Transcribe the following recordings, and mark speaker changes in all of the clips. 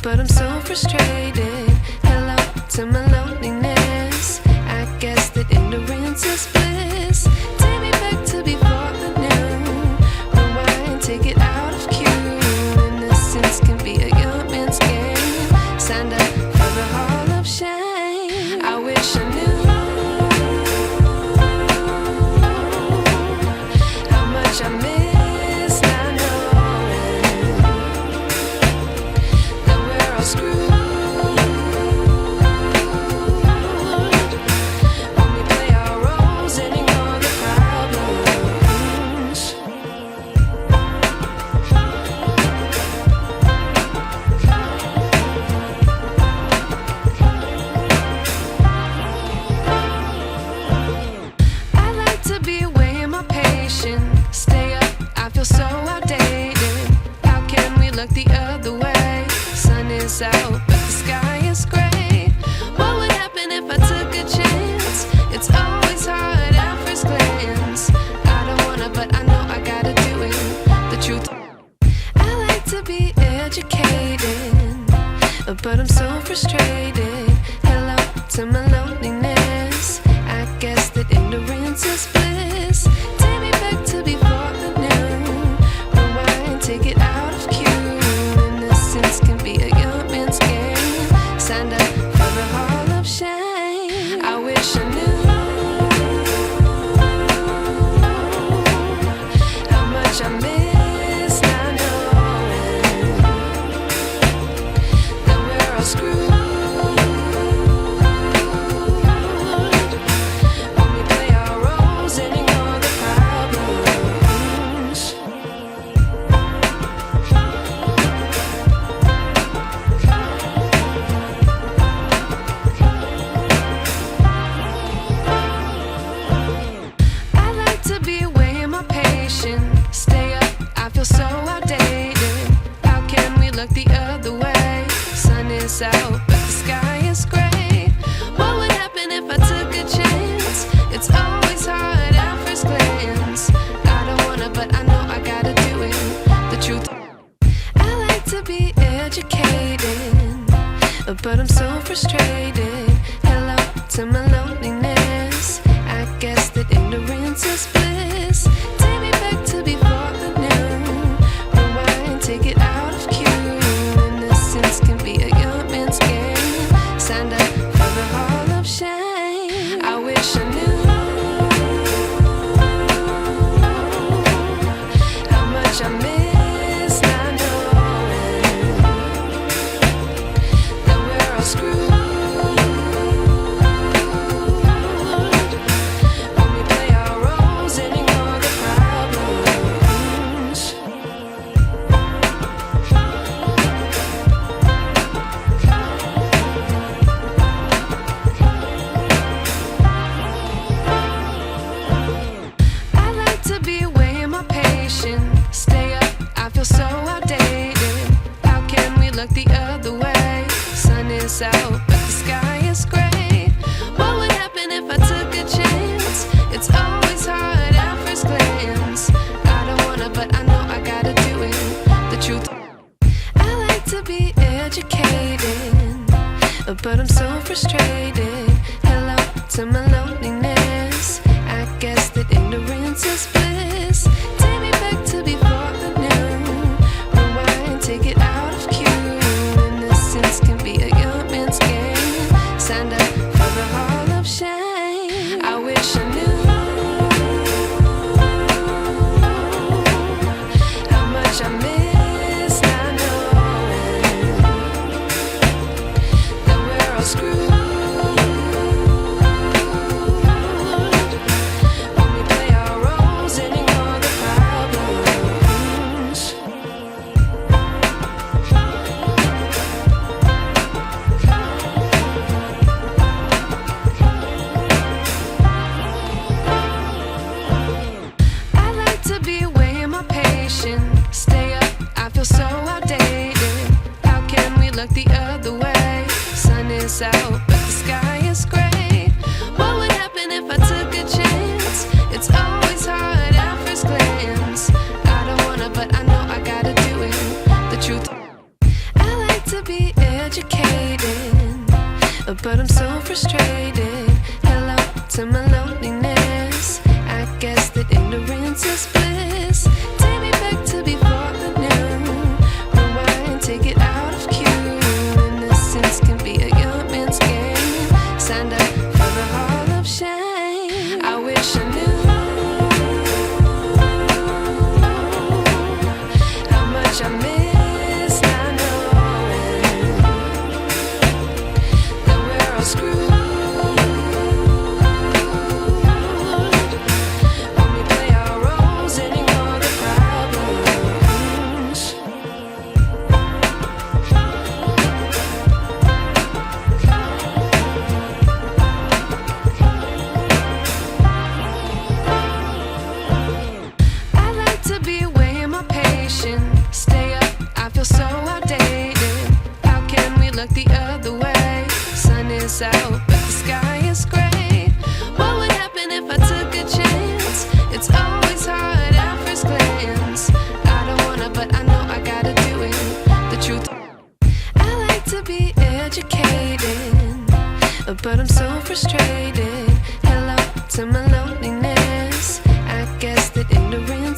Speaker 1: but I'm so frustrated. Hello to my loneliness. I guess that ignorance is bliss. Take me back to before the noon. Rewind, take it out of cue. Innocence can be a young man's game. Signed up for the hall of shame. I wish I knew how much I miss. Stay up, I feel so outdated. How can we look the other way? Sun is out, but the sky is gray. What would happen if I took a chance? It's always hard at first glance. I don't wanna, but I know I gotta do it. The truth, I like to be educated, but I'm so frustrated. Hello to my loneliness. I guess that ignorance is bliss. Take me back to before the noon. Rewind, take it out of cue. Innocence can be a young man's game. Signed up for the hall of shame. I wish I knew how much I miss not knowing that we're all screwed. Stay up, I feel so outdated. How can we look the other way? Sun is out, but the sky is gray. What would happen if I took a chance? It's always hard at first glance. I don't wanna, but I know I gotta do it. The truth, I like to be educated, but I'm so frustrated. Hello to my loneliness. I guess that ignorance is bliss. Take me back to before the noon. Rewind, take it out of cue. Innocence can be a young man's game. Signed up for the hall of shame. I wish I knew how much I miss not knowing that we're all screwed. Stay up, I feel so outdated. How can we look the other way? Sun is out, but the sky is gray. What would happen if I took a chance? It's always hard at first glance. I don't wanna, but I know I gotta do it. The truth, I like to be educated, but I'm so frustrated. Hello to my loneliness. I guess that ignorance is bliss. Take me back to before the noon. Rewind, take it out of cue. Innocence can be a young man's game. Signed up for the hall of shame. I wish I knew how much I miss not knowing that we're all screwed.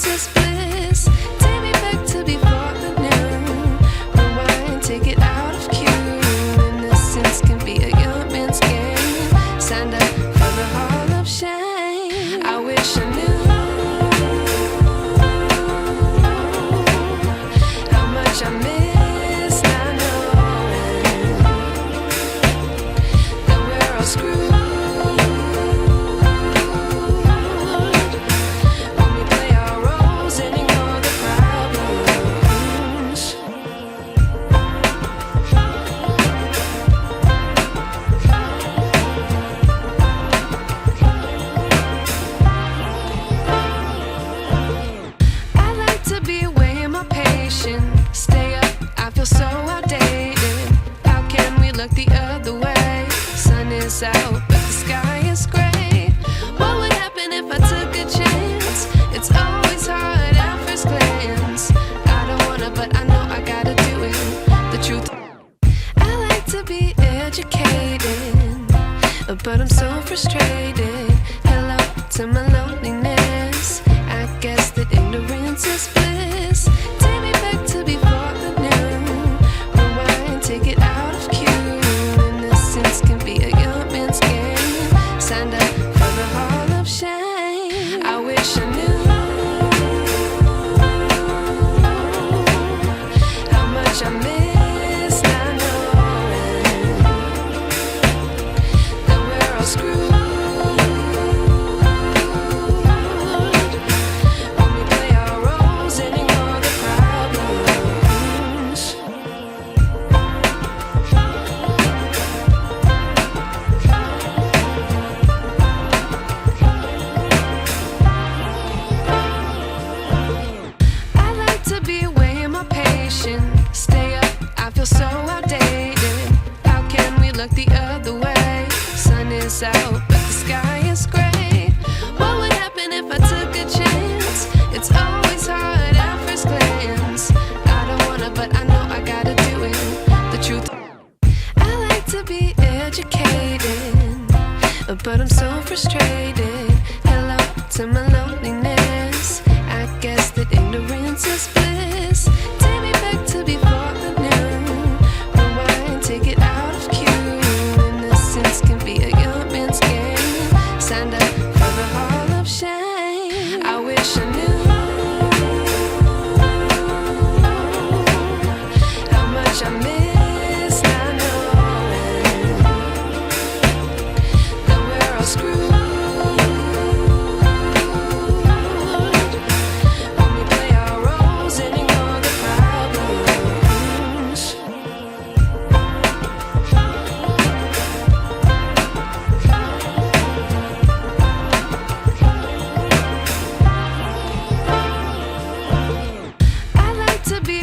Speaker 1: ignorance is bliss. Take me back to before the new. Rewind, take it out of cue. Innocence can be a young man's game. Signed up for the hall of shame. I wish I knew how much I miss not knowing that we're all screwed. Stay up, I feel so outdated. How can we look the other way? Sun is out, but the sky is gray. What would happen if I took a chance? It's always hard at first glance. I don't wanna, but I know I gotta do it. The truth, I like to be educated, but I'm so frustrated. Hello to my loneliness. I guess that ignorance is bliss. Take me back to before the new. Rewind, take it out of cue. Innocence can be a young man's game. Signed up for the hall of shame. I wish I knew how much I miss not knowing that we're all screwed. Stay up, I feel so outdated. How can we look the other way? Sun is out, but the sky is gray. What would happen if I took a chance? It's always hard at first glance. I don't wanna, but I know I gotta do it. The truth, I like to be educated, but I'm so frustrated. Hello to my loneliness. I guess that ignorance is bliss. Take me back to before the new. Rewind, take it out of cue. Innocence can be a young man's game. Signed up for the hall of shame. I wish I knew how much I miss not knowing that we're all screwed. To be